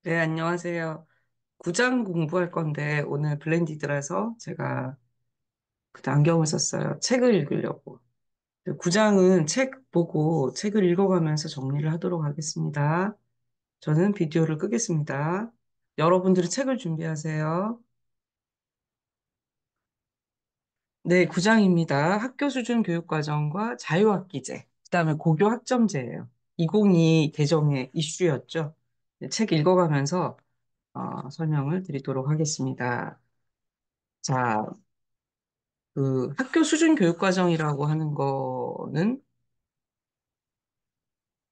네, 안녕하세요. 구장 공부할 건데 오늘 블렌디드라서 제가 그때 안경을 썼어요. 책을 읽으려고. 구장은 책 보고 책을 읽어가면서 정리를 하도록 하겠습니다. 저는 비디오를 끄겠습니다. 여러분들이 책을 준비하세요. 네, 구장입니다. 학교 수준 교육과정과 자유학기제, 그다음에 고교 학점제예요. 2022 개정의 이슈였죠. 네, 책 읽어가면서 설명을 드리도록 하겠습니다. 자, 그 학교 수준 교육과정이라고 하는 거는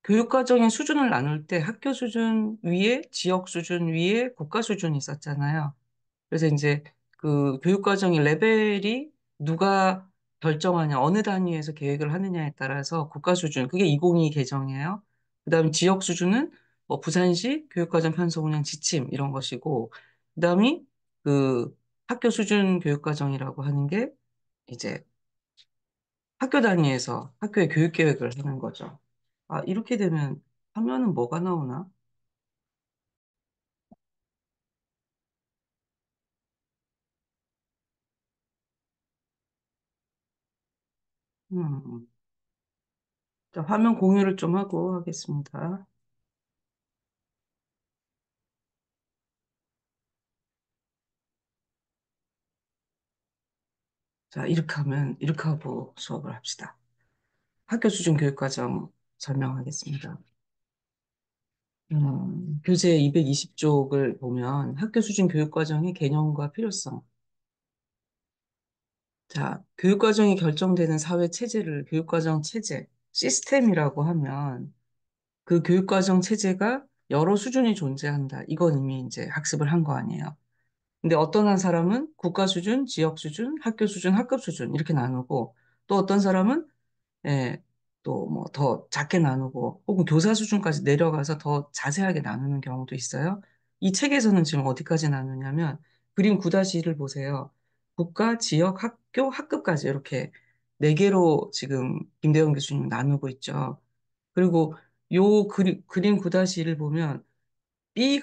교육과정의 수준을 나눌 때 학교 수준 위에 지역 수준 위에 국가 수준이 있었잖아요. 그래서 이제 그 교육과정의 레벨이 누가 결정하냐, 어느 단위에서 계획을 하느냐에 따라서 국가 수준, 그게 2022 개정이에요. 그다음에 지역 수준은 뭐 부산시 교육과정 편성 운영 지침 이런 것이고, 그다음이 그 학교 수준 교육과정이라고 하는 게 이제 학교 단위에서 학교의 교육 계획을 하는 거죠. 아, 이렇게 되면 화면은 뭐가 나오나? 음, 자, 화면 공유를 좀 하고 하겠습니다. 자, 이렇게 하면, 이렇게 하고 수업을 합시다. 학교 수준 교육과정 설명하겠습니다. 교재 220쪽을 보면 학교 수준 교육과정의 개념과 필요성. 자, 교육과정이 결정되는 사회 체제를 교육과정 체제, 시스템이라고 하면 그 교육과정 체제가 여러 수준이 존재한다. 이건 이미 이제 학습을 한 거 아니에요. 근데 어떤 한 사람은 국가 수준, 지역 수준, 학교 수준, 학급 수준 이렇게 나누고 또 어떤 사람은 예, 또 뭐 더 작게 나누고 혹은 교사 수준까지 내려가서 더 자세하게 나누는 경우도 있어요. 이 책에서는 지금 어디까지 나누냐면 그림 9-1을 보세요. 국가, 지역, 학교, 학급까지 이렇게 네 개로 지금 김대영 교수님 나누고 있죠. 그리고 요 그림 9-1을 보면 B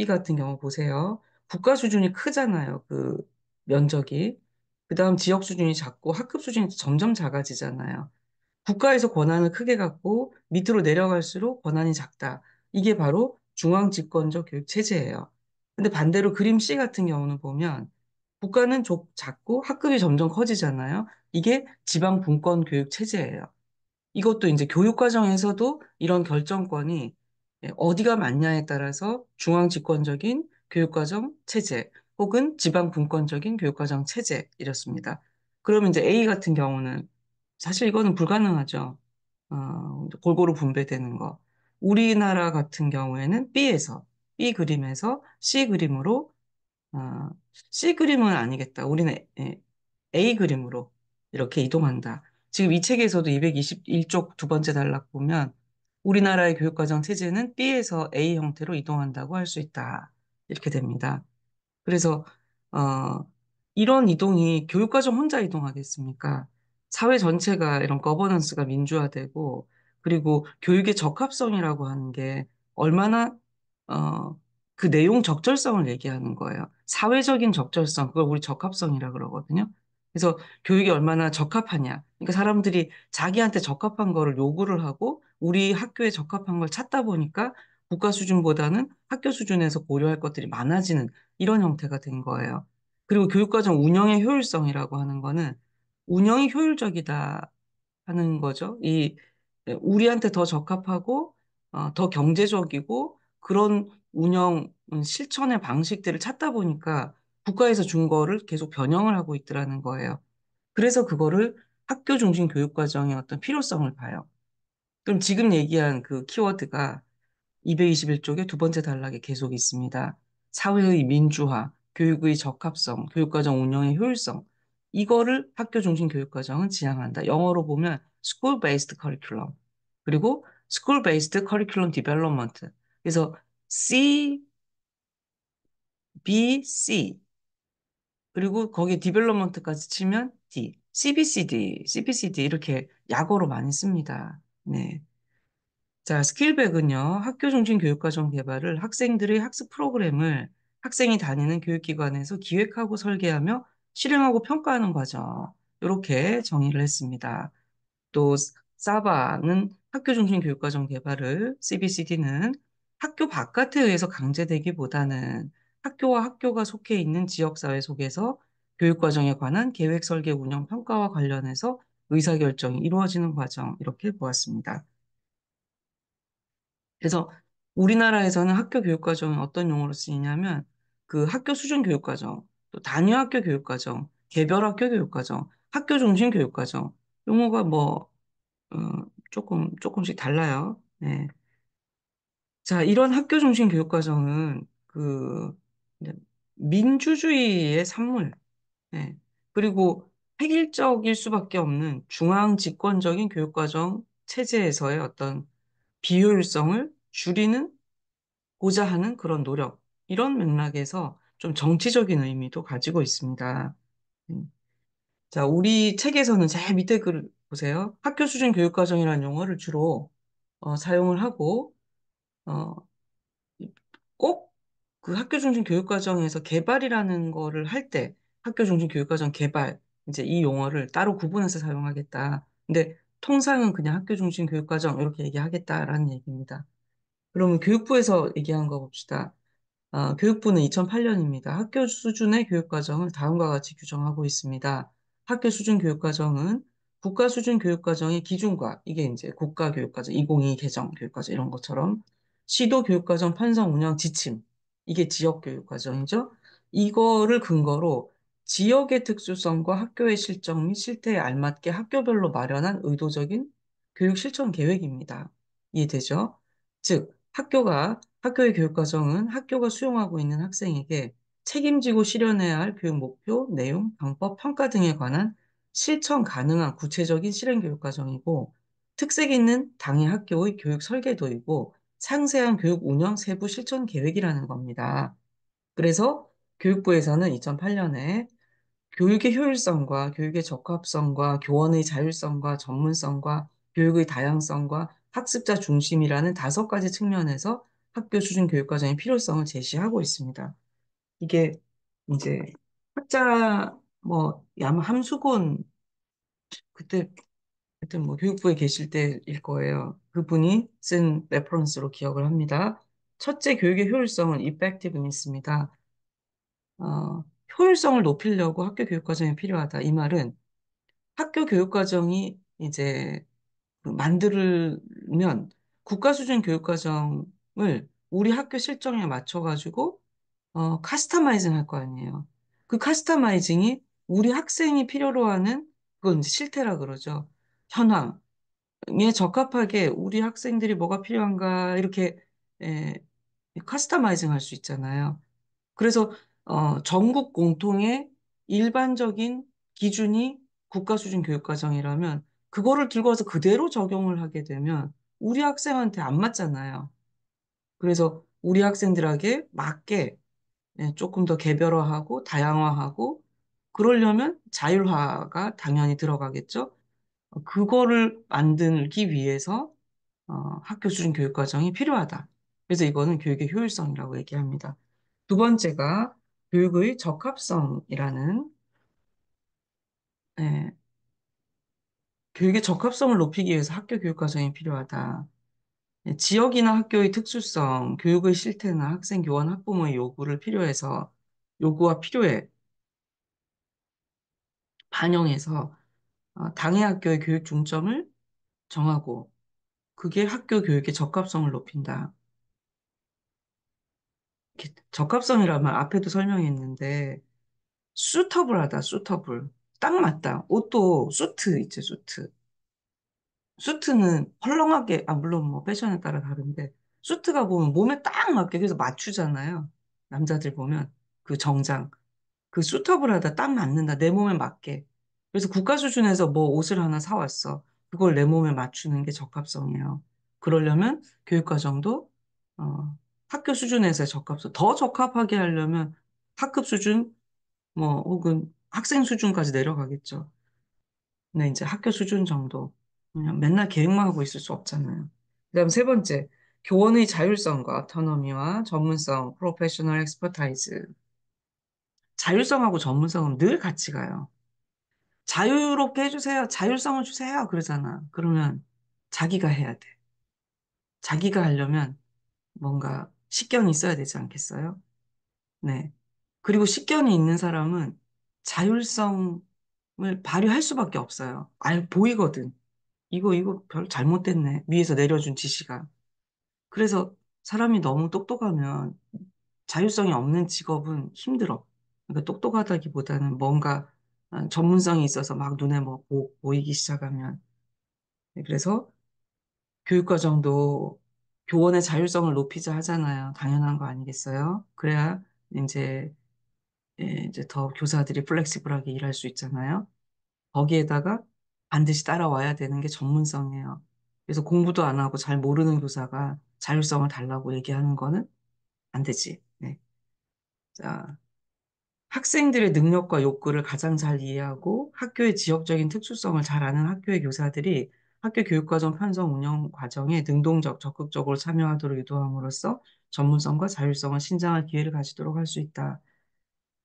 같은 경우 보세요. 국가 수준이 크잖아요. 그 면적이. 그 다음 지역 수준이 작고 학급 수준이 점점 작아지잖아요. 국가에서 권한을 크게 갖고 밑으로 내려갈수록 권한이 작다. 이게 바로 중앙 집권적 교육 체제예요. 근데 반대로 그림 C 같은 경우는 보면 국가는 작고 학급이 점점 커지잖아요. 이게 지방 분권 교육 체제예요. 이것도 이제 교육 과정에서도 이런 결정권이 어디가 맞냐에 따라서 중앙 집권적인 교육 과정 체제 혹은 지방 분권적인 교육 과정 체제 이렇습니다. 그러면 이제 A 같은 경우는 사실 이거는 불가능하죠. 골고루 분배되는 거. 우리나라 같은 경우에는 B 그림에서 C 그림으로 아, C 그림은 아니겠다. 우리는 A 그림으로 이렇게 이동한다. 지금 이 책에서도 221쪽 두 번째 단락 보면 우리나라의 교육과정 체제는 B에서 A 형태로 이동한다고 할 수 있다. 이렇게 됩니다. 그래서 어, 이런 이동이 교육과정 혼자 이동하겠습니까? 사회 전체가 이런 거버넌스가 민주화되고 그리고 교육의 적합성이라고 하는 게 얼마나 어, 그 내용 적절성을 얘기하는 거예요. 사회적인 적절성, 그걸 우리 적합성이라 그러거든요. 그래서 교육이 얼마나 적합하냐. 그러니까 사람들이 자기한테 적합한 거를 요구를 하고 우리 학교에 적합한 걸 찾다 보니까 국가 수준보다는 학교 수준에서 고려할 것들이 많아지는 이런 형태가 된 거예요. 그리고 교육과정 운영의 효율성이라고 하는 거는 운영이 효율적이다 하는 거죠. 우리한테 더 적합하고 더 경제적이고 그런 운영 실천의 방식들을 찾다 보니까 국가에서 준 거를 계속 변형을 하고 있더라는 거예요. 그래서 그거를 학교 중심 교육과정의 어떤 필요성을 봐요. 그럼 지금 얘기한 그 키워드가 221쪽의 두 번째 단락에 계속 있습니다. 사회의 민주화, 교육의 적합성, 교육과정 운영의 효율성. 이거를 학교 중심 교육과정은 지향한다. 영어로 보면 School-Based Curriculum. 그리고 School-Based Curriculum Development. 그래서 C, B, C. 그리고 거기에 Development까지 치면 D. CBCD, CBCD 이렇게 약어로 많이 씁니다. 네. 자, 스킬백은요, 학교 중심 교육과정 개발을 학생들의 학습 프로그램을 학생이 다니는 교육기관에서 기획하고 설계하며 실행하고 평가하는 과정. 이렇게 정의를 했습니다. 또 사바는 학교 중심 교육과정 개발을, CBCD는 학교 바깥에 의해서 강제되기보다는 학교와 학교가 속해 있는 지역사회 속에서 교육과정에 관한 계획 설계 운영 평가와 관련해서 의사결정이 이루어지는 과정, 이렇게 보았습니다. 그래서 우리나라에서는 학교 교육과정이 어떤 용어로 쓰이냐면 그 학교 수준 교육과정, 또 단위학교 교육과정, 개별학교 교육과정, 학교 중심 교육과정 용어가 뭐 조금씩 달라요. 네. 자, 이런 학교 중심 교육과정은 이제 민주주의의 산물, 네. 그리고 획일적일 수밖에 없는 중앙 집권적인 교육과정 체제에서의 어떤 비효율성을 줄이는 고자 하는 그런 노력, 이런 맥락에서 좀 정치적인 의미도 가지고 있습니다. 음. 자, 우리 책에서는 제일 밑에 글 보세요. 학교 수준 교육과정이라는 용어를 주로 사용을 하고, 어, 꼭 그 학교 중심 교육과정에서 개발이라는 거를 할 때, 학교 중심 교육과정 개발, 이제 이 용어를 따로 구분해서 사용하겠다. 근데 통상은 그냥 학교 중심 교육과정 이렇게 얘기하겠다라는 얘기입니다. 그러면 교육부에서 얘기한 거 봅시다. 교육부는 2008년입니다. 학교 수준의 교육과정을 다음과 같이 규정하고 있습니다. 학교 수준 교육과정은 국가 수준 교육과정의 기준과 이게 이제 국가교육과정, 2022 개정 교육과정 이런 것처럼 시도 교육과정 편성 운영 지침 이게 지역교육과정이죠. 이거를 근거로 지역의 특수성과 학교의 실정 및 실태에 알맞게 학교별로 마련한 의도적인 교육 실천 계획입니다. 이해되죠? 즉, 학교의 교육과정은 학교가 수용하고 있는 학생에게 책임지고 실현해야 할 교육 목표, 내용, 방법, 평가 등에 관한 실천 가능한 구체적인 실행 교육과정이고, 특색 있는 당해 학교의 교육 설계도이고, 상세한 교육 운영 세부 실천 계획이라는 겁니다. 그래서 교육부에서는 2008년에 교육의 효율성과 교육의 적합성과 교원의 자율성과 전문성과 교육의 다양성과 학습자 중심이라는 5가지 측면에서 학교 수준 교육과정의 필요성을 제시하고 있습니다. 이게 이제 아마 함수곤 그때 하여튼 뭐 교육부에 계실 때일 거예요. 그분이 쓴 레퍼런스로 기억을 합니다. 첫째, 교육의 효율성은 effectiveness입니다. 효율성을 높이려고 학교 교육과정이 필요하다. 이 말은 학교 교육과정이 이제 만들면 국가 수준 교육과정을 우리 학교 실정에 맞춰가지고 카스터마이징 할 거 아니에요. 그 카스터마이징이 우리 학생이 필요로 하는 그건 이제 실태라 그러죠. 현황에 적합하게 우리 학생들이 뭐가 필요한가 이렇게 에, 카스터마이징 할 수 있잖아요. 그래서 전국 공통의 일반적인 기준이 국가 수준 교육과정이라면 그거를 들고 와서 그대로 적용을 하게 되면 우리 학생한테 안 맞잖아요. 그래서 우리 학생들에게 맞게 조금 더 개별화하고 다양화하고 그러려면 자율화가 당연히 들어가겠죠. 그거를 만들기 위해서 학교 수준 교육 과정이 필요하다. 그래서 이거는 교육의 효율성이라고 얘기합니다. 두 번째가 교육의 적합성이라는 예, 교육의 적합성을 높이기 위해서 학교 교육 과정이 필요하다. 지역이나 학교의 특수성, 교육의 실태나 학생, 교원, 학부모의 요구와 필요에 반영해서 당해 학교의 교육 중점을 정하고 그게 학교 교육의 적합성을 높인다. 적합성이라면 앞에도 설명했는데 수터블하다, 수터블. 딱 맞다. 옷도 수트 있지, 수트. 수트는 헐렁하게, 물론 뭐 패션에 따라 다른데, 수트가 보면 몸에 딱 맞게, 그래서 맞추잖아요. 남자들 보면 그 정장. 그 수터블하다, 딱 맞는다. 내 몸에 맞게. 그래서 국가 수준에서 뭐 옷을 하나 사왔어. 그걸 내 몸에 맞추는 게 적합성이에요. 그러려면 교육과정도, 학교 수준에서의 적합성. 더 적합하게 하려면 학급 수준, 뭐, 혹은 학생 수준까지 내려가겠죠. 근데 이제 학교 수준 정도. 그냥 맨날 계획만 하고 있을 수 없잖아요. 그다음 세 번째, 교원의 자율성과 오토노미와 전문성, 프로페셔널 엑스퍼타이즈. 자율성하고 전문성은 늘 같이 가요. 자유롭게 해주세요. 자율성을 주세요. 그러잖아. 그러면 자기가 해야 돼. 자기가 하려면 뭔가 식견이 있어야 되지 않겠어요? 네. 그리고 식견이 있는 사람은 자율성을 발휘할 수밖에 없어요. 보이거든. 이거 별 잘못됐네. 위에서 내려준 지시가. 그래서 사람이 너무 똑똑하면 자율성이 없는 직업은 힘들어. 그러니까 똑똑하다기보다는 뭔가 전문성이 있어서 막 눈에 뭐 보이기 시작하면. 네, 그래서 교육과정도 교원의 자율성을 높이자 하잖아요. 당연한 거 아니겠어요? 그래야 이제, 이제 더 교사들이 플렉시블하게 일할 수 있잖아요. 거기에다가 반드시 따라와야 되는 게 전문성이에요. 그래서 공부도 안 하고 잘 모르는 교사가 자율성을 달라고 얘기하는 거는 안 되지. 네. 자, 학생들의 능력과 욕구를 가장 잘 이해하고 학교의 지역적인 특수성을 잘 아는 학교의 교사들이 학교 교육과정 편성 운영 과정에 능동적, 적극적으로 참여하도록 유도함으로써 전문성과 자율성을 신장할 기회를 가지도록 할 수 있다.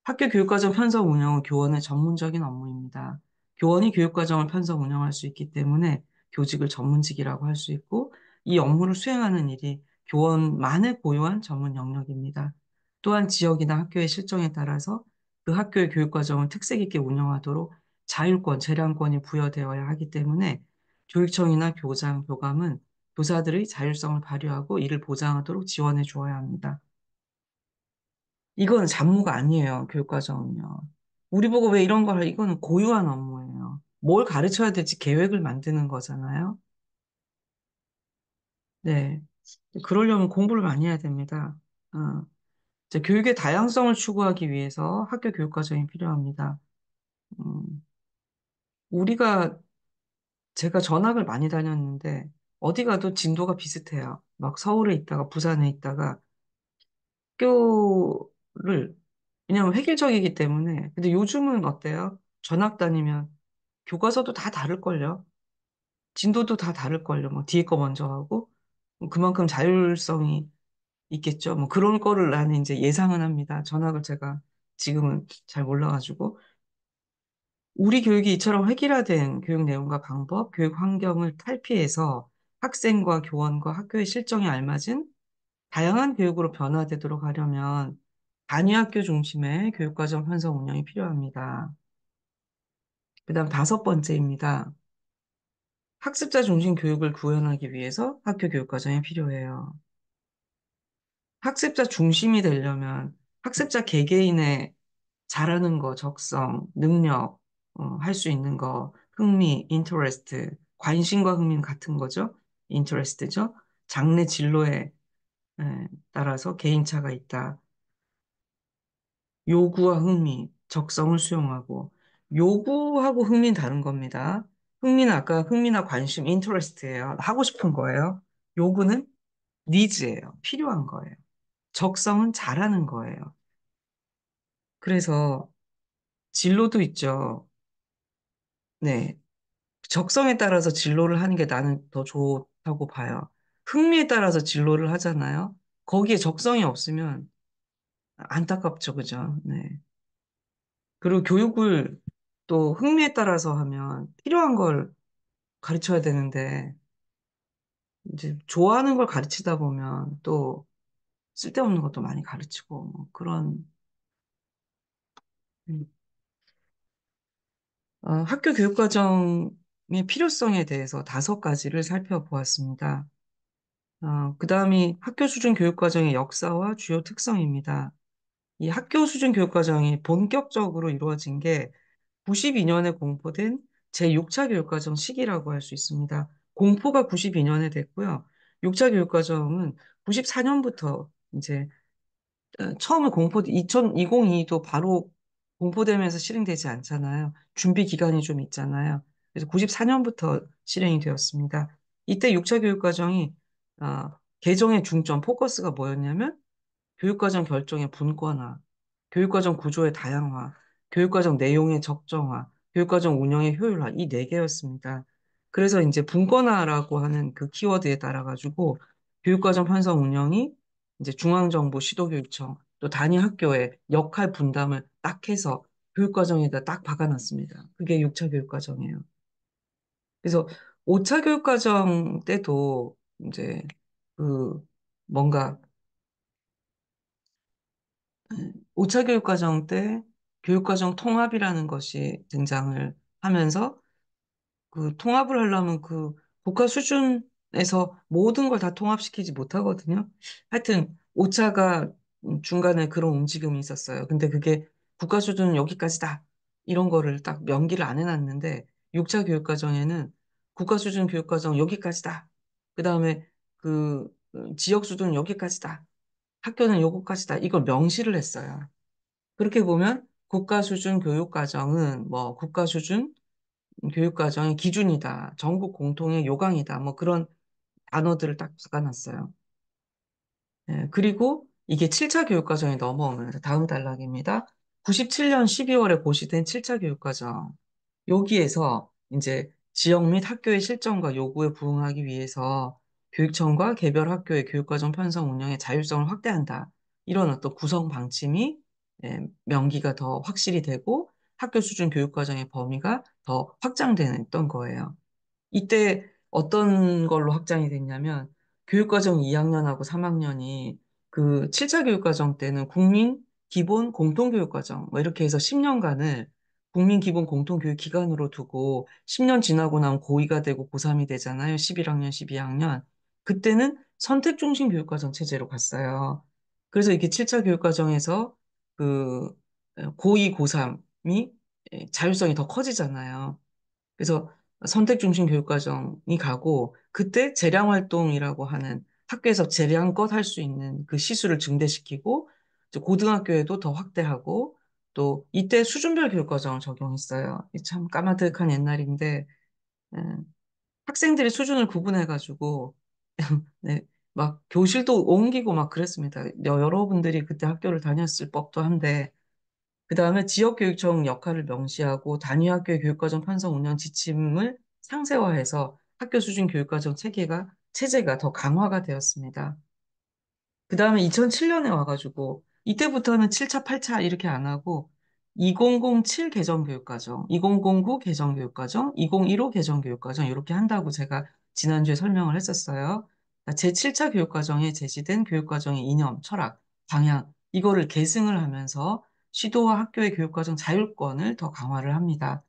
학교 교육과정 편성 운영은 교원의 전문적인 업무입니다. 교원이 교육과정을 편성 운영할 수 있기 때문에 교직을 전문직이라고 할 수 있고, 이 업무를 수행하는 일이 교원만의 고유한 전문 영역입니다. 또한 지역이나 학교의 실정에 따라서 그 학교의 교육과정을 특색 있게 운영하도록 자율권, 재량권이 부여되어야 하기 때문에 교육청이나 교장, 교감은 교사들의 자율성을 발휘하고 이를 보장하도록 지원해 주어야 합니다. 이건 잡무가 아니에요, 교육과정은요. 우리 보고 왜 이런 걸, 이거는 고유한 업무예요. 뭘 가르쳐야 될지 계획을 만드는 거잖아요. 네. 그러려면 공부를 많이 해야 됩니다. 어. 이제 교육의 다양성을 추구하기 위해서 학교 교육과정이 필요합니다. 음, 우리가, 제가 전학을 많이 다녔는데, 어디 가도 진도가 비슷해요. 막 서울에 있다가 부산에 있다가 학교를, 왜냐면 획일적이기 때문에. 근데 요즘은 어때요? 전학 다니면 교과서도 다 다를걸요? 진도도 다 다를걸요? 뭐 뒤에 거 먼저 하고. 그만큼 자율성이 있겠죠. 뭐 그런 거를 나는 이제 예상은 합니다. 전학을 제가 지금은 잘 몰라가지고. 우리 교육이 이처럼 획일화된 교육 내용과 방법, 교육 환경을 탈피해서 학생과 교원과 학교의 실정에 알맞은 다양한 교육으로 변화되도록 하려면 단위학교 중심의 교육과정 편성 운영이 필요합니다. 그다음 다섯 번째입니다. 학습자 중심 교육을 구현하기 위해서 학교 교육과정이 필요해요. 학습자 중심이 되려면 학습자 개개인의 잘하는 거, 적성, 능력, 할 수 있는 거, 흥미, 인터레스트, 관심과 흥미는 같은 거죠. 인터레스트죠. 장래 진로에 따라서 개인차가 있다. 요구와 흥미, 적성을 수용하고 요구하고 흥미는 다른 겁니다. 흥미는 아까 흥미나 관심, 인터레스트예요. 하고 싶은 거예요. 요구는 니즈예요. 필요한 거예요. 적성은 잘하는 거예요. 그래서 진로도 있죠. 네. 적성에 따라서 진로를 하는 게 나는 더 좋다고 봐요. 흥미에 따라서 진로를 하잖아요. 거기에 적성이 없으면 안타깝죠, 그죠? 네. 그리고 교육을 또 흥미에 따라서 하면 필요한 걸 가르쳐야 되는데, 이제 좋아하는 걸 가르치다 보면 또 쓸데없는 것도 많이 가르치고, 뭐 그런, 음. 학교 교육과정의 필요성에 대해서 다섯 가지를 살펴보았습니다. 그 다음이 학교 수준 교육과정의 역사와 주요 특성입니다. 이 학교 수준 교육과정이 본격적으로 이루어진 게 92년에 공포된 제6차 교육과정 시기라고 할 수 있습니다. 공포가 92년에 됐고요. 6차 교육과정은 94년부터 이제 처음에 공포, 2022도 바로 공포되면서 실행되지 않잖아요. 준비 기간이 좀 있잖아요. 그래서 94년부터 실행이 되었습니다. 이때 6차 교육과정이 개정의 중점, 포커스가 뭐였냐면 교육과정 결정의 분권화, 교육과정 구조의 다양화, 교육과정 내용의 적정화, 교육과정 운영의 효율화, 이 네 개였습니다. 그래서 이제 분권화라고 하는 그 키워드에 따라 가지고 교육과정 편성 운영이 이제 중앙정부, 시도교육청, 또 단위 학교의 역할 분담을 딱 해서 교육과정에다 딱 박아놨습니다. 그게 6차 교육과정이에요. 그래서 5차 교육과정 때도 이제 그 뭔가 5차 교육과정 때 교육과정 통합이라는 것이 등장을 하면서 그 통합을 하려면 그 국가 수준에서 모든 걸 다 통합시키지 못하거든요. 하여튼 5차가 중간에 그런 움직임이 있었어요. 근데 그게 국가 수준은 여기까지다. 이런 거를 딱 명기를 안 해놨는데 6차 교육과정에는 국가 수준 교육과정 여기까지다. 그다음에 그 지역 수준은 여기까지다. 학교는 요거까지다. 이걸 명시를 했어요. 그렇게 보면 국가 수준 교육과정은 뭐 국가 수준 교육과정의 기준이다. 전국 공통의 요강이다. 뭐 그런 단어들을 딱 적어놨어요. 예, 그리고 이게 7차 교육과정에 넘어오면서 다음 단락입니다. 97년 12월에 고시된 7차 교육과정. 여기에서 이제 지역 및 학교의 실정과 요구에 부응하기 위해서 교육청과 개별 학교의 교육과정 편성 운영의 자율성을 확대한다. 이런 어떤 구성 방침이 명기가 더 확실히 되고 학교 수준 교육과정의 범위가 더 확장됐던 거예요. 이때 어떤 걸로 확장이 됐냐면 교육과정 2학년하고 3학년이 그 7차 교육과정 때는 국민 기본 공통교육과정 뭐 이렇게 해서 10년간을 국민 기본 공통교육 기간으로 두고 10년 지나고 나면 고2가 되고 고3이 되잖아요. 11학년, 12학년. 그때는 선택 중심 교육과정 체제로 갔어요. 그래서 이게 7차 교육과정에서 그 고2, 고3이 자율성이 더 커지잖아요. 그래서 선택 중심 교육과정이 가고 그때 재량 활동이라고 하는 학교에서 재량껏 할 수 있는 그 시수를 증대시키고 이제 고등학교에도 더 확대하고 또 이때 수준별 교육과정을 적용했어요. 이참 까마득한 옛날인데 에, 학생들의 수준을 구분해가지고 네, 막 교실도 옮기고 막 그랬습니다. 여러분들이 그때 학교를 다녔을 법도 한데 그 다음에 지역교육청 역할을 명시하고 단위학교의 교육과정 편성 운영 지침을 상세화해서 학교 수준 교육과정 체제가 더 강화가 되었습니다. 그 다음에 2007년에 와가지고 이때부터는 7차, 8차 이렇게 안 하고 2007 개정교육과정, 2009 개정교육과정, 2015 개정교육과정 이렇게 한다고 제가 지난주에 설명을 했었어요. 제7차 교육과정에 제시된 교육과정의 이념, 철학, 방향 이거를 계승을 하면서 시도와 학교의 교육과정 자율권을 더 강화를 합니다.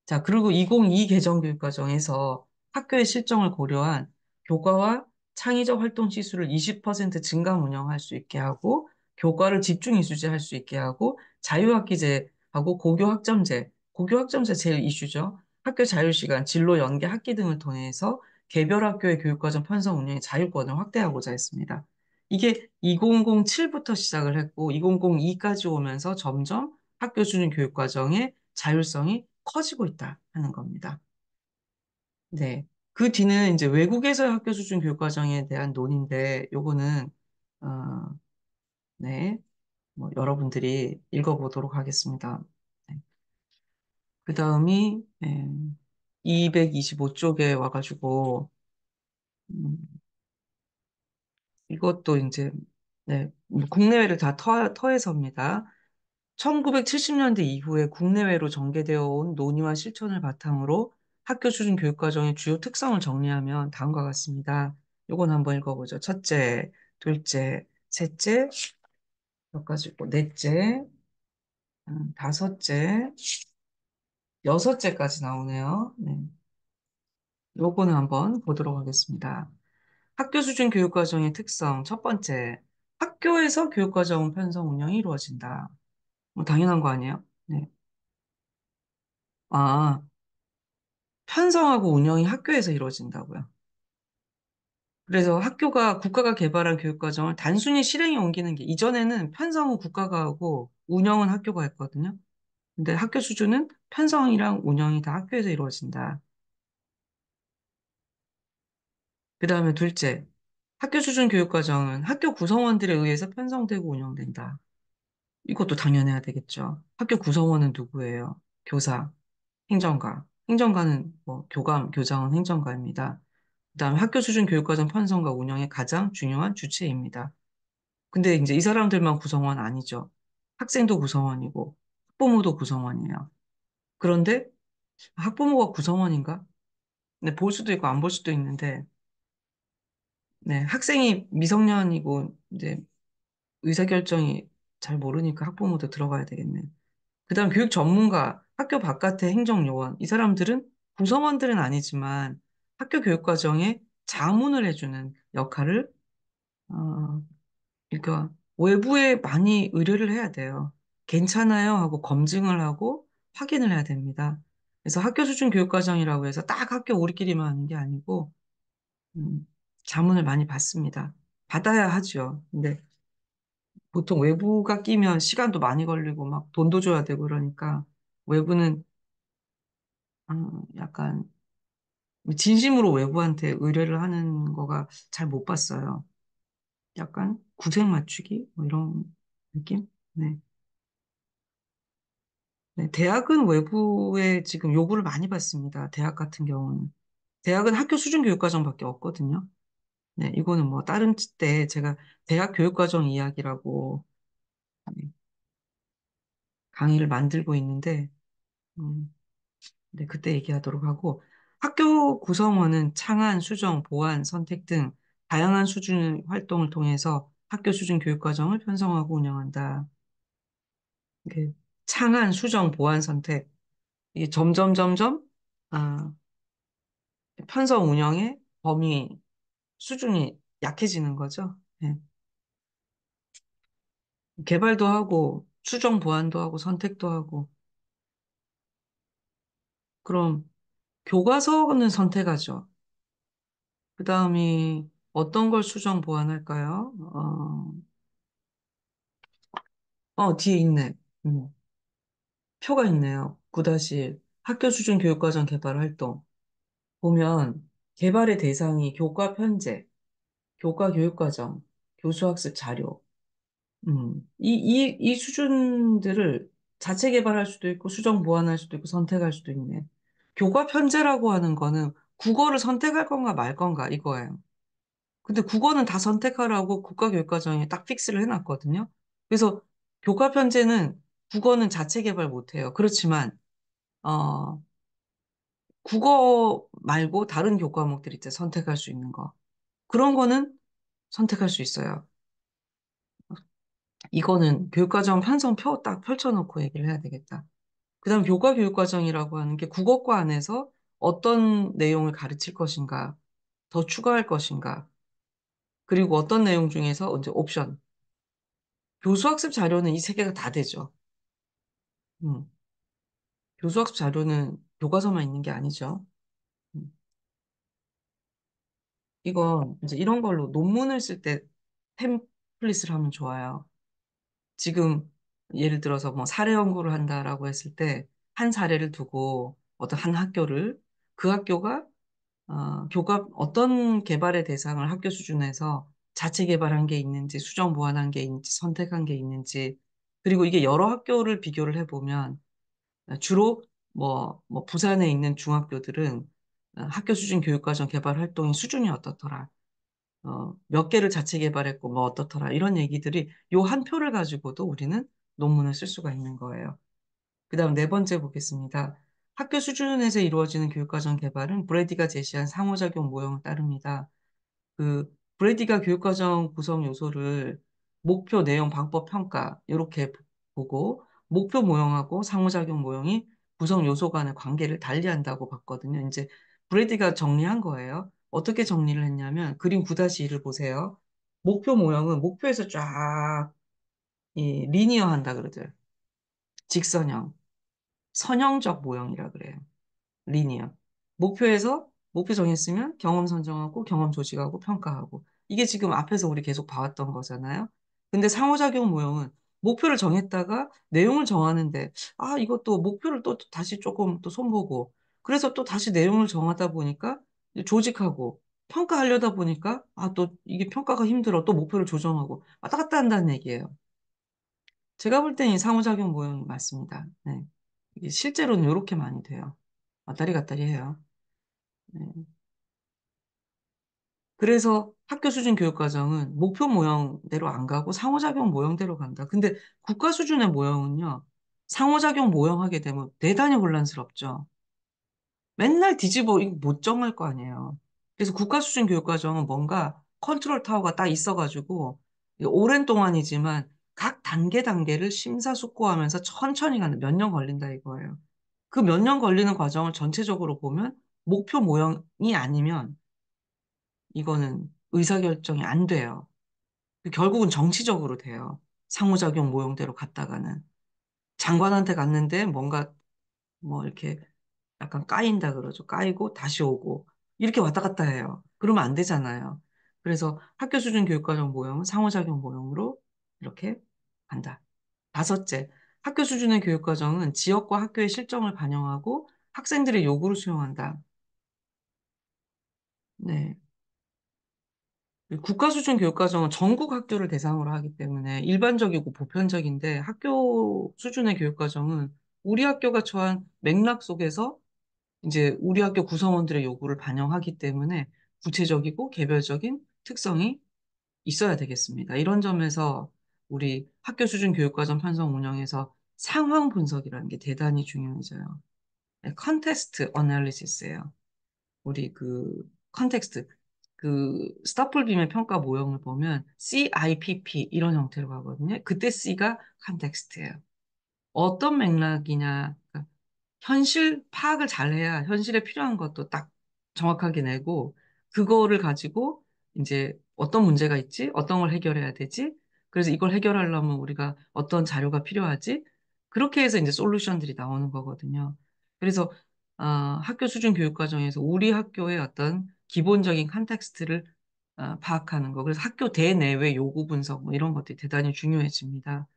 자, 그리고 2002 개정교육과정에서 학교의 실정을 고려한 교과와 창의적 활동 시수를 20% 증강 운영할 수 있게 하고 교과를 집중 이수제할 수 있게 하고 자유학기제하고 고교학점제 제일 이슈죠. 학교 자율시간, 진로 연계 학기 등을 통해서 개별 학교의 교육과정 편성 운영의 자율권을 확대하고자 했습니다. 이게 2007부터 시작을 했고 2002까지 오면서 점점 학교 수준 교육과정의 자율성이 커지고 있다 하는 겁니다. 네. 그 뒤는 이제 외국에서의 학교 수준 교육과정에 대한 논의인데, 요거는, 어, 네. 뭐 여러분들이 읽어보도록 하겠습니다. 네. 그 다음이, 225쪽에 와가지고, 음, 이것도 이제, 네. 뭐 국내외를 다 터해서입니다. 1970년대 이후에 국내외로 전개되어 온 논의와 실천을 바탕으로 학교 수준 교육과정의 주요 특성을 정리하면 다음과 같습니다. 요건 한번 읽어보죠. 첫째, 둘째, 셋째, 몇 가지 있고, 넷째, 다섯째, 여섯째까지 나오네요. 네. 요거는 한번 보도록 하겠습니다. 학교 수준 교육과정의 특성. 첫 번째, 학교에서 교육과정 편성 운영이 이루어진다. 뭐 당연한 거 아니에요? 네. 아, 편성하고 운영이 학교에서 이루어진다고요. 그래서 국가가 개발한 교육과정을 단순히 실행에 옮기는 게, 이전에는 편성은 국가가 하고 운영은 학교가 했거든요. 근데 학교 수준은 편성이랑 운영이 다 학교에서 이루어진다. 그 다음에 둘째, 학교 수준 교육과정은 학교 구성원들에 의해서 편성되고 운영된다. 이것도 당연해야 되겠죠. 학교 구성원은 누구예요? 교사, 행정가. 행정가는 뭐 교감, 교장은 행정가입니다. 그다음에 학교 수준 교육과정 편성과 운영의 가장 중요한 주체입니다. 근데 이제 이 사람들만 구성원 아니죠. 학생도 구성원이고 학부모도 구성원이에요. 그런데 학부모가 구성원인가? 네, 볼 수도 있고 안 볼 수도 있는데, 네, 학생이 미성년이고 이제 의사결정이 잘 모르니까 학부모도 들어가야 되겠네. 그다음 교육 전문가, 학교 바깥의 행정요원, 이 사람들은 구성원들은 아니지만 학교 교육과정에 자문을 해주는 역할을 어, 그러니까 외부에 많이 의뢰를 해야 돼요. 괜찮아요 하고 검증을 하고 확인을 해야 됩니다. 그래서 학교 수준 교육과정이라고 해서 딱 학교 우리끼리만 하는 게 아니고 자문을 많이 받습니다. 받아야 하죠. 근데 보통 외부가 끼면 시간도 많이 걸리고 막 돈도 줘야 되고 그러니까 외부는 약간 진심으로 외부한테 의뢰를 하는 거가 잘 못 봤어요. 약간 구색 맞추기 뭐 이런 느낌? 네. 네, 대학은 외부에 지금 요구를 많이 받습니다. 대학 같은 경우는. 대학은 학교 수준 교육과정밖에 없거든요. 네, 이거는 뭐 다른 때 제가 대학 교육과정 이야기라고 네, 강의를 만들고 있는데, 음, 네, 그때 얘기하도록 하고, 학교 구성원은 창안, 수정, 보완, 선택 등 다양한 수준의 활동을 통해서 학교 수준 교육과정을 편성하고 운영한다. 이게 창안, 수정, 보완, 선택. 이게 점점, 아, 편성 운영의 범위, 수준이 약해지는 거죠. 예. 개발도 하고, 수정 보완도 하고, 선택도 하고, 그럼 교과서는 선택하죠. 그 다음이 어떤 걸 수정 보완할까요? 뒤에 있네. 음, 표가 있네요. 9-1 학교 수준 교육과정 개발 활동. 보면 개발의 대상이 교과 편제, 교과 교육과정, 교수학습 자료, 이 수준들을 자체 개발할 수도 있고, 수정 보완할 수도 있고, 선택할 수도 있네. 교과 편제라고 하는 거는 국어를 선택할 건가 말 건가 이거예요. 근데 국어는 다 선택하라고 국가교육과정에 딱 픽스를 해놨거든요. 그래서 교과 편제는 국어는 자체 개발 못 해요. 그렇지만, 어, 국어 말고 다른 교과목들 있죠. 선택할 수 있는 거. 그런 거는 선택할 수 있어요. 이거는 교육과정 편성표 딱 펼쳐놓고 얘기를 해야 되겠다. 그다음 교과 교육과정이라고 하는 게 국어과 안에서 어떤 내용을 가르칠 것인가, 더 추가할 것인가, 그리고 어떤 내용 중에서 이제 옵션. 교수학습 자료는 이 세 개가 다 되죠. 음, 교수학습 자료는 교과서만 있는 게 아니죠. 음, 이건 이제 이런 걸로 논문을 쓸 때 템플릿을 하면 좋아요. 지금 예를 들어서 뭐 사례 연구를 한다라고 했을 때 한 사례를 두고 어떤 한 학교를 그 학교가 교과 어떤 개발의 대상을 학교 수준에서 자체 개발한 게 있는지, 수정 보완한 게 있는지, 선택한 게 있는지, 그리고 이게 여러 학교를 비교를 해보면 주로 뭐 부산에 있는 중학교들은 학교 수준 교육과정 개발 활동의 수준이 어떻더라, 몇 개를 자체 개발했고 뭐 어떻더라 이런 얘기들이 요 한 표를 가지고도 우리는 논문을 쓸 수가 있는 거예요. 그다음 네 번째 보겠습니다. 학교 수준에서 이루어지는 교육과정 개발은 브래디가 제시한 상호작용 모형을 따릅니다. 그 브래디가 교육과정 구성 요소를 목표, 내용, 방법, 평가 이렇게 보고 목표 모형하고 상호작용 모형이 구성 요소 간의 관계를 달리한다고 봤거든요. 이제 브래디가 정리한 거예요. 어떻게 정리를 했냐면 그림 9-1을 보세요. 목표 모형은 목표에서 쫙 리니어한다 그러죠. 직선형, 선형적 모형이라 그래요. 리니어. 목표 정했으면 경험 선정하고 경험 조직하고 평가하고. 이게 지금 앞에서 우리 계속 봐왔던 거잖아요. 근데 상호작용 모형은 목표를 정했다가 내용을 정하는데, 이것도 목표를 또 다시 조금 또 손보고, 그래서 또 다시 내용을 정하다 보니까 이제 조직하고, 평가하려다 보니까, 또 이게 평가가 힘들어. 또 목표를 조정하고, 왔다 갔다 한다는 얘기예요. 제가 볼 땐 이 상호작용 모형이 맞습니다. 네. 이게 실제로는 이렇게 많이 돼요. 왔다리 갔다리 해요. 네. 그래서 학교 수준 교육과정은 목표 모형대로 안 가고 상호작용 모형대로 간다. 근데 국가 수준의 모형은요, 상호작용 모형하게 되면 대단히 혼란스럽죠. 맨날 뒤집어 이거 못 정할 거 아니에요. 그래서 국가 수준 교육과정은 뭔가 컨트롤 타워가 딱 있어가지고 오랜 동안이지만 각 단계를 심사숙고하면서 천천히 가는 몇 년 걸린다 이거예요. 그 몇 년 걸리는 과정을 전체적으로 보면 목표 모형이 아니면 이거는 의사결정이 안 돼요. 결국은 정치적으로 돼요. 상호작용 모형대로 갔다가는. 장관한테 갔는데 뭔가 뭐 이렇게 약간 까인다 그러죠. 까이고 다시 오고 이렇게 왔다 갔다 해요. 그러면 안 되잖아요. 그래서 학교 수준 교육과정 모형은 상호작용 모형으로 이렇게 간다. 다섯째, 학교 수준의 교육과정은 지역과 학교의 실정을 반영하고 학생들의 요구를 수용한다. 네. 국가 수준 교육과정은 전국 학교를 대상으로 하기 때문에 일반적이고 보편적인데 학교 수준의 교육과정은 우리 학교가 처한 맥락 속에서 이제 우리 학교 구성원들의 요구를 반영하기 때문에 구체적이고 개별적인 특성이 있어야 되겠습니다. 이런 점에서 우리 학교 수준 교육과정 편성 운영에서 상황 분석이라는 게 대단히 중요해져요. 컨텍스트 어널리시스예요. 우리 그 컨텍스트 그 스타플빔의 평가 모형을 보면 CIPP 이런 형태로 가거든요. 그때 C가 컨텍스트예요. 어떤 맥락이냐, 그러니까 현실 파악을 잘해야 현실에 필요한 것도 딱 정확하게 내고, 그거를 가지고 이제 어떤 문제가 있지? 어떤 걸 해결해야 되지? 그래서 이걸 해결하려면 우리가 어떤 자료가 필요하지? 그렇게 해서 이제 솔루션들이 나오는 거거든요. 그래서 학교 수준 교육 과정에서 우리 학교의 어떤 기본적인 컨텍스트를 파악하는 거. 그래서 학교 대내외 요구 분석 뭐 이런 것들이 대단히 중요해집니다.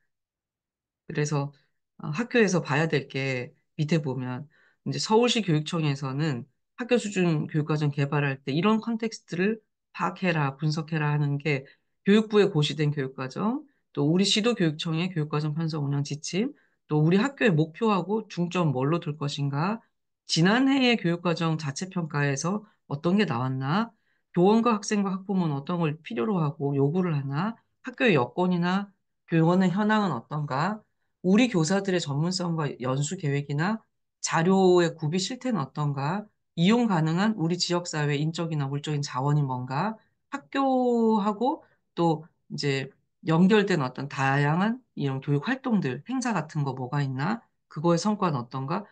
그래서 학교에서 봐야 될 게 밑에 보면 이제 서울시 교육청에서는 학교 수준 교육과정 개발할 때 이런 컨텍스트를 파악해라, 분석해라 하는 게 교육부에 고시된 교육과정, 또 우리 시도 교육청의 교육과정 편성 운영 지침, 또 우리 학교의 목표하고 중점 뭘로 둘 것인가, 지난해의 교육과정 자체 평가에서 어떤 게 나왔나, 교원과 학생과 학부모는 어떤 걸 필요로 하고 요구를 하나, 학교의 여건이나 교원의 현황은 어떤가, 우리 교사들의 전문성과 연수 계획이나 자료의 구비 실태는 어떤가? 이용 가능한 우리 지역사회 인적이나 물적인 자원이 뭔가? 학교하고 또 이제 연결된 어떤 다양한 이런 교육 활동들, 행사 같은 거 뭐가 있나? 그거의 성과는 어떤가?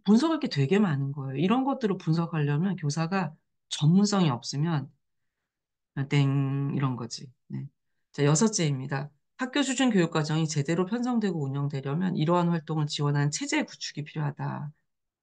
분석할 게 되게 많은 거예요. 이런 것들을 분석하려면 교사가 전문성이 없으면 땡, 이런 거지. 네. 자, 여섯째입니다. 학교 수준 교육과정이 제대로 편성되고 운영되려면 이러한 활동을 지원하는 체제 구축이 필요하다.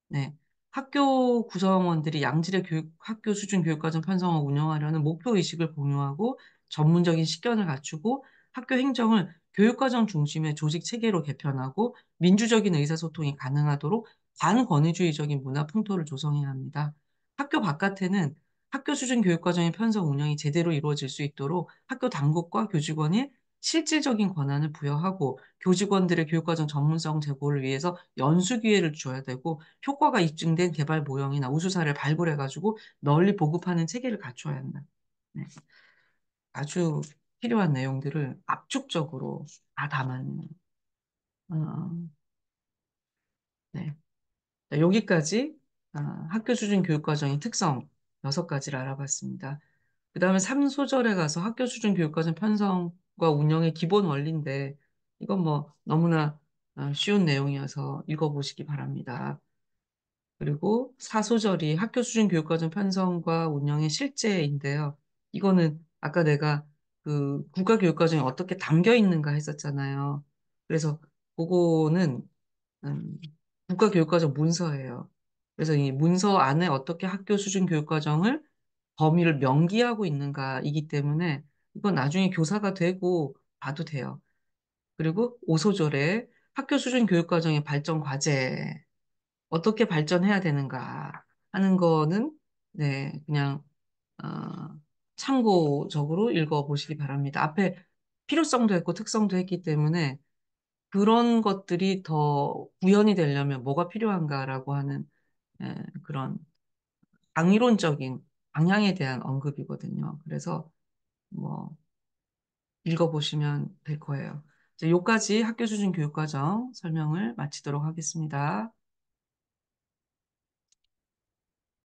네. 학교 구성원들이 양질의 학교 수준 교육과정 편성을 운영하려는 목표의식을 공유하고 전문적인 식견을 갖추고 학교 행정을 교육과정 중심의 조직 체계로 개편하고 민주적인 의사소통이 가능하도록 반권위주의적인 문화 풍토를 조성해야 합니다. 학교 바깥에는 학교 수준 교육과정의 편성 운영이 제대로 이루어질 수 있도록 학교 당국과 교직원이 실질적인 권한을 부여하고 교직원들의 교육과정 전문성 제고를 위해서 연수 기회를 줘야 되고 효과가 입증된 개발 모형이나 우수사를 발굴해가지고 널리 보급하는 체계를 갖춰야 한다. 네. 아주 필요한 내용들을 압축적으로 다 담았네요. 어, 네. 자, 여기까지 학교 수준 교육과정의 특성 6가지를 알아봤습니다. 그 다음에 3소절에 가서 학교 수준 교육과정 편성과 운영의 기본 원리인데 이건 뭐 너무나 쉬운 내용이어서 읽어보시기 바랍니다. 그리고 4소절이 학교 수준 교육과정 편성과 운영의 실제인데요. 이거는 아까 내가 그 국가교육과정이 어떻게 담겨 있는가 했었잖아요. 그래서 그거는 음, 국가교육과정 문서예요. 그래서 이 문서 안에 어떻게 학교 수준 교육과정을 범위를 명기하고 있는가이기 때문에 이건 나중에 교사가 되고 봐도 돼요. 그리고 5소절에 학교 수준 교육과정의 발전 과제 어떻게 발전해야 되는가 하는 거는 네, 그냥 참고적으로 읽어보시기 바랍니다. 앞에 필요성도 했고 특성도 했기 때문에 그런 것들이 더 구현이 되려면 뭐가 필요한가라고 하는 그런 강이론적인 방향에 대한 언급이거든요. 그래서 뭐 읽어보시면 될 거예요. 이제 요까지 학교 수준 교육과정 설명을 마치도록 하겠습니다.